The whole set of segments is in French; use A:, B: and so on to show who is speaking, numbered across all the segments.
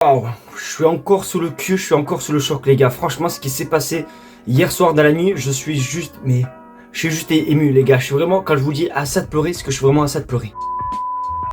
A: Waouh, je suis encore sous le cul, je suis encore sous le choc les gars. Franchement, ce qui s'est passé hier soir dans la nuit, je suis juste ému les gars. Je suis vraiment, quand je vous dis à ça de pleurer, c'est que je suis vraiment à ça de pleurer.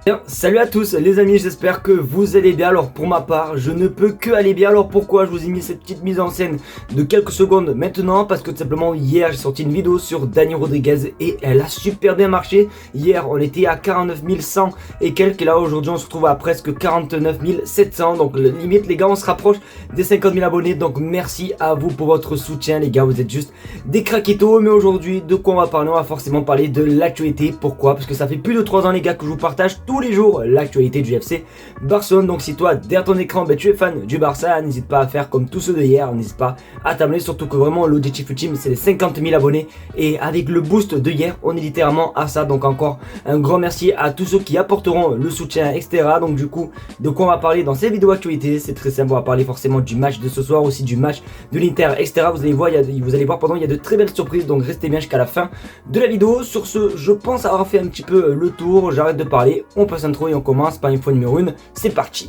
A: Bien, salut à tous les amis, j'espère que vous allez bien. Alors pour ma part, je ne peux que aller bien. Alors pourquoi je vous ai mis cette petite mise en scène de quelques secondes maintenant? Parce que tout simplement hier j'ai sorti une vidéo sur Dani Rodriguez et elle a super bien marché. Hier on était à 49 100 et quelques, et là aujourd'hui on se retrouve à presque 49 700. Donc limite les gars, on se rapproche des 50 000 abonnés. Donc merci à vous pour votre soutien les gars, vous êtes juste des craquitos. Mais aujourd'hui de quoi on va parler? On va forcément parler de l'actualité. Pourquoi? Parce que ça fait plus de 3 ans les gars que je vous partage tous les jours l'actualité du FC Barcelone. Donc si toi derrière ton écran tu es fan du Barça, n'hésite pas à faire comme tous ceux de hier, n'hésite pas à t'abonner, surtout que vraiment l'objectif ultime c'est les 50 000 abonnés et avec le boost de hier on est littéralement à ça. Donc encore un grand merci à tous ceux qui apporteront le soutien etc. Donc du coup de quoi on va parler dans cette vidéo actualité? C'est très simple, on va parler forcément du match de ce soir, aussi du match de l'Inter etc. Vous allez voir, il y a de très belles surprises, donc restez bien jusqu'à la fin de la vidéo. Sur ce, je pense avoir fait un petit peu le tour, j'arrête de parler, on passe intro et on commence par l'info numéro 1, c'est parti.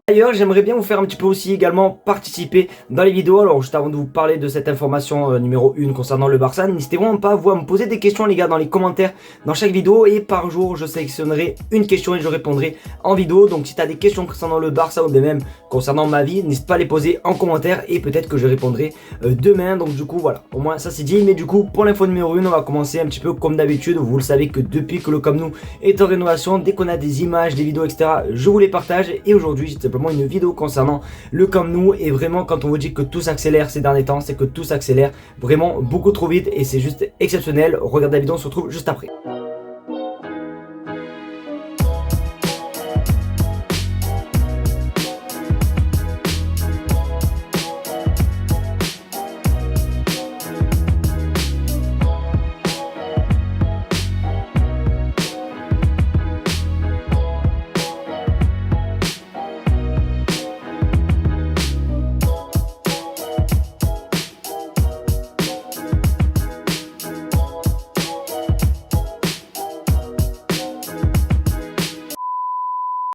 A: D'ailleurs, j'aimerais bien vous faire un petit peu aussi également participer dans les vidéos. Alors juste avant de vous parler de cette information numéro 1 concernant le Barça, n'hésitez vraiment pas à me poser des questions les gars dans les commentaires dans chaque vidéo, et par jour je sélectionnerai une question et je répondrai en vidéo. Donc si tu as des questions concernant le Barça ou bien même concernant ma vie, n'hésite pas à les poser en commentaire et peut-être que je répondrai demain. Donc du coup voilà, au moins ça c'est dit. Mais du coup pour l'info numéro 1, on va commencer un petit peu comme d'habitude. Vous le savez que depuis que le Camp Nou est en rénovation, dès qu'on a des images, des vidéos etc, je vous les partage. Et aujourd'hui c'est simplement une vidéo concernant le Camp Nou. Et vraiment quand on vous dit que tout s'accélère ces derniers temps, c'est que tout s'accélère vraiment beaucoup trop vite et c'est juste exceptionnel. Regardez la vidéo, on se retrouve juste après.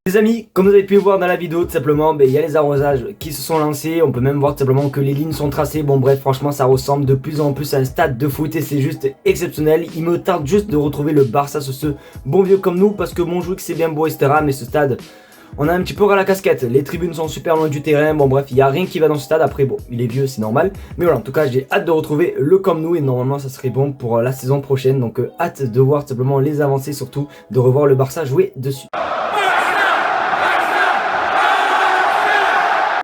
A: Les amis, comme vous avez pu voir dans la vidéo, tout simplement, il y a les arrosages qui se sont lancés. On peut même voir tout simplement que les lignes sont tracées. Bon bref, franchement ça ressemble de plus en plus à un stade de foot et c'est juste exceptionnel. Il me tarde juste de retrouver le Barça sur ce bon vieux comme nous, parce que Montjuic c'est bien beau etc, mais ce stade, on a un petit peu ras la casquette. Les tribunes sont super loin du terrain. Bon bref, il n'y a rien qui va dans ce stade. Après bon, il est vieux, c'est normal. Mais voilà, en tout cas j'ai hâte de retrouver le Camp Nou et normalement ça serait bon pour la saison prochaine. Donc hâte de voir tout simplement les avancées, surtout de revoir le Barça jouer dessus.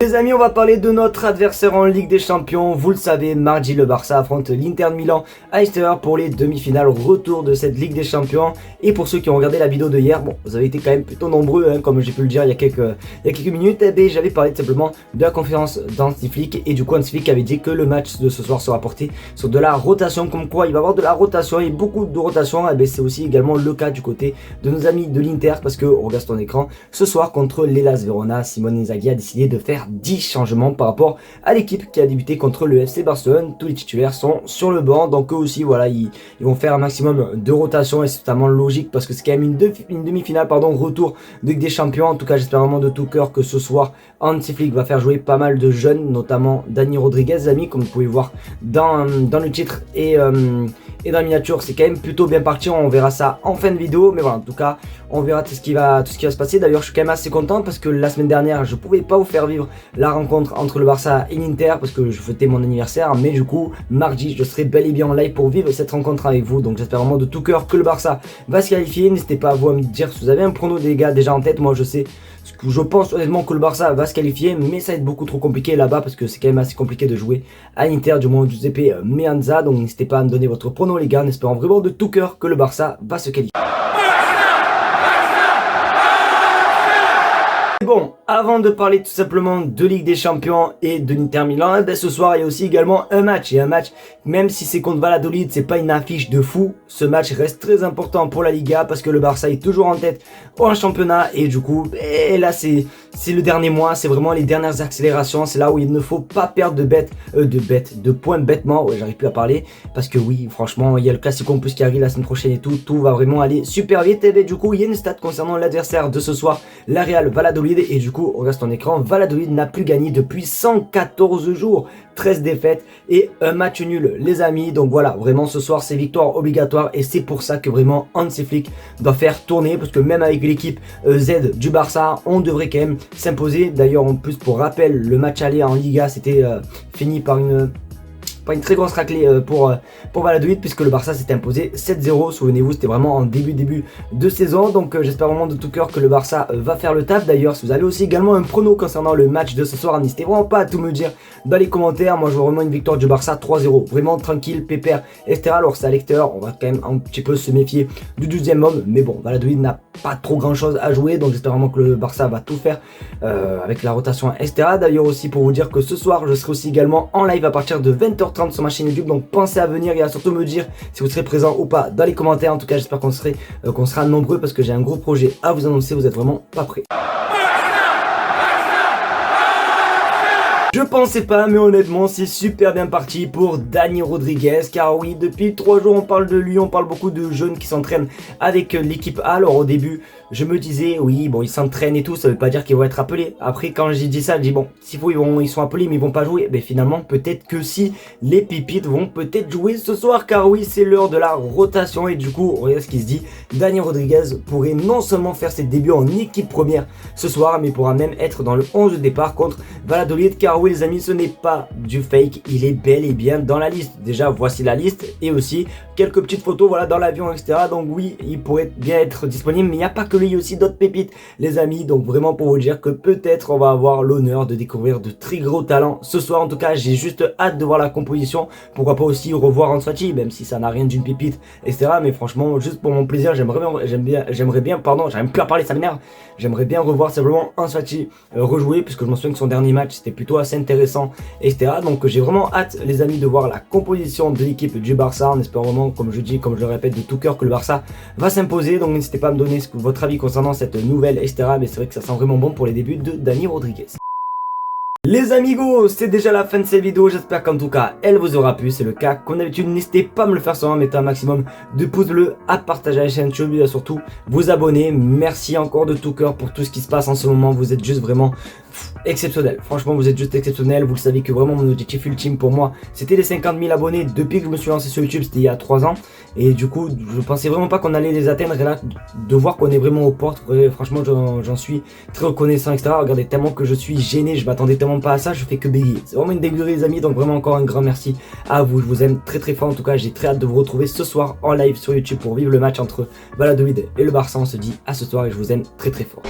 A: Les amis, on va parler de notre adversaire en Ligue des Champions. Vous le savez, mardi le Barça affronte l'Inter de Milan à l'extérieur pour les demi-finales retour de cette Ligue des Champions. Et pour ceux qui ont regardé la vidéo de hier, bon, vous avez été quand même plutôt nombreux, hein, comme j'ai pu le dire il y a quelques minutes. Eh j'avais parlé tout simplement de la conférence d'Hansi Flick et du coup Hansi Flick avait dit que le match de ce soir sera porté sur de la rotation, comme quoi il va y avoir de la rotation et beaucoup de rotation. C'est aussi également le cas du côté de nos amis de l'Inter, parce que on regarde ton écran, ce soir contre l'Hellas Verona, Simone Inzaghi a décidé de faire 10 changements par rapport à l'équipe qui a débuté contre le FC Barcelone. Tous les titulaires sont sur le banc, donc eux aussi voilà, ils vont faire un maximum de rotation et c'est totalement logique parce que c'est quand même une demi-finale retour de Ligue des Champions. En tout cas j'espère vraiment de tout cœur que ce soir Hansi Flick va faire jouer pas mal de jeunes, notamment Dani Rodriguez, amis, comme vous pouvez voir dans le titre et dans la miniature. C'est quand même plutôt bien parti, on verra ça en fin de vidéo, mais voilà, en tout cas on verra tout ce qui va se passer. D'ailleurs je suis quand même assez content parce que la semaine dernière je pouvais pas vous faire vivre la rencontre entre le Barça et l'Inter parce que je fêtais mon anniversaire, mais du coup mardi je serai bel et bien en live pour vivre cette rencontre avec vous. Donc j'espère vraiment de tout cœur que le Barça va se qualifier. N'hésitez pas à vous à me dire si vous avez un prono des gars déjà en tête. Moi je sais ce que je pense honnêtement que le Barça va se qualifier, mais ça va être beaucoup trop compliqué là-bas parce que c'est quand même assez compliqué de jouer à l'Inter du moment de Giuseppe Meazza. Donc n'hésitez pas à me donner votre prono les gars, en espérant vraiment de tout cœur que le Barça va se qualifier. Bon, Avant de parler tout simplement de Ligue des Champions et de l'Inter Milan, ce soir il y a aussi également un match. Et un match, même si c'est contre Valladolid, c'est pas une affiche de fou. Ce match reste très important pour la Liga parce que le Barça est toujours en tête en championnat. Et du coup, là c'est le dernier mois, c'est vraiment les dernières accélérations. C'est là où il ne faut pas perdre de points bêtement. Ouais, j'arrive plus à parler parce que oui, franchement, il y a le Classico en plus qui arrive la semaine prochaine et tout va vraiment aller super vite. Et bien, du coup, il y a une stat concernant l'adversaire de ce soir, la Real Valladolid. Et du coup, on reste en écran, Valladolid n'a plus gagné depuis 114 jours, 13 défaites et un match nul les amis. Donc voilà, vraiment ce soir c'est victoire obligatoire et c'est pour ça que vraiment Hansi Flick doit faire tourner, parce que même avec l'équipe Z du Barça, on devrait quand même s'imposer. D'ailleurs en plus, pour rappel, le match aller en Liga c'était fini par une très grosse raclée pour Valladolid, puisque le Barça s'était imposé 7-0. Souvenez-vous, c'était vraiment en début de saison. Donc j'espère vraiment de tout cœur que le Barça va faire le taf. D'ailleurs, si vous avez aussi également un prono concernant le match de ce soir, n'hésitez vraiment pas à tout me dire dans les commentaires. Moi je vois vraiment une victoire du Barça 3-0, vraiment tranquille, pépère, etc. Alors c'est à l'extérieur, on va quand même un petit peu se méfier du 12e homme, mais bon, Valladolid n'a pas trop grand chose à jouer, donc j'espère vraiment que le Barça va tout faire avec la rotation, etc. D'ailleurs aussi pour vous dire que ce soir je serai aussi également en live à partir de 20h30 sur ma chaîne YouTube, donc pensez à venir et à surtout me dire si vous serez présent ou pas dans les commentaires. En tout cas j'espère qu'on sera nombreux, parce que j'ai un gros projet à vous annoncer, vous êtes vraiment pas prêts. Je pensais pas, mais honnêtement c'est super bien parti pour Dani Rodriguez, car oui, depuis 3 jours on parle de lui, on parle beaucoup de jeunes qui s'entraînent avec l'équipe A. Alors au début je me disais oui, bon, ils s'entraînent et tout, ça veut pas dire qu'ils vont être appelés. Après quand j'ai dit ça, je dis bon, s'il faut ils sont appelés mais ils vont pas jouer. Mais finalement peut-être que si, les pépites vont peut-être jouer ce soir, car oui, c'est l'heure de la rotation. Et du coup regardez ce qu'il se dit, Dani Rodriguez pourrait non seulement faire ses débuts en équipe première ce soir, mais pourra même être dans le 11 de départ contre Valladolid, car oui les amis, ce n'est pas du fake, il est bel et bien dans la liste. Déjà voici la liste et aussi quelques petites photos, voilà, dans l'avion, etc. Donc oui, il pourrait bien être disponible, mais il n'y a pas que lui, il y a aussi d'autres pépites les amis. Donc vraiment pour vous dire que peut-être on va avoir l'honneur de découvrir de très gros talents ce soir. En tout cas j'ai juste hâte de voir la composition, pourquoi pas aussi revoir Ansu Fati, même si ça n'a rien d'une pépite, etc. Mais franchement juste pour mon plaisir, j'aimerais bien, pardon, j'arrive plus à parler, ça m'énerve, j'aimerais bien revoir simplement Ansu Fati rejouer, puisque je me souviens que son dernier match c'était plutôt assez intéressant, etc. Donc j'ai vraiment hâte les amis de voir la composition de l'équipe du Barça, en espérant vraiment, comme je dis, comme je le répète de tout cœur, que le Barça va s'imposer. Donc n'hésitez pas à me donner votre avis concernant cette nouvelle, etc. Mais c'est vrai que ça sent vraiment bon pour les débuts de Dani Rodriguez. Les amigos, c'est déjà la fin de cette vidéo, j'espère qu'en tout cas elle vous aura plu. C'est le cas, comme d'habitude n'hésitez pas à me le faire sans en mettre un maximum de pouces bleus, à partager la chaîne YouTube et à surtout vous abonner. Merci encore de tout cœur pour tout ce qui se passe en ce moment, vous êtes juste vraiment exceptionnel. Franchement vous êtes juste exceptionnel. Vous le savez que vraiment mon objectif ultime pour moi c'était les 50 000 abonnés depuis que je me suis lancé sur YouTube, c'était il y a 3 ans. Et du coup je pensais vraiment pas qu'on allait les atteindre, et là de voir qu'on est vraiment aux portes, franchement j'en suis très reconnaissant, etc. Regardez tellement que je suis gêné, je m'attendais tellement pas à ça, je fais que bégayer. C'est vraiment une dégueulée les amis, donc vraiment encore un grand merci à vous, je vous aime très très fort. En tout cas j'ai très hâte de vous retrouver ce soir en live sur YouTube pour vivre le match entre Valladolid et le Barça. On se dit à ce soir et je vous aime très très fort.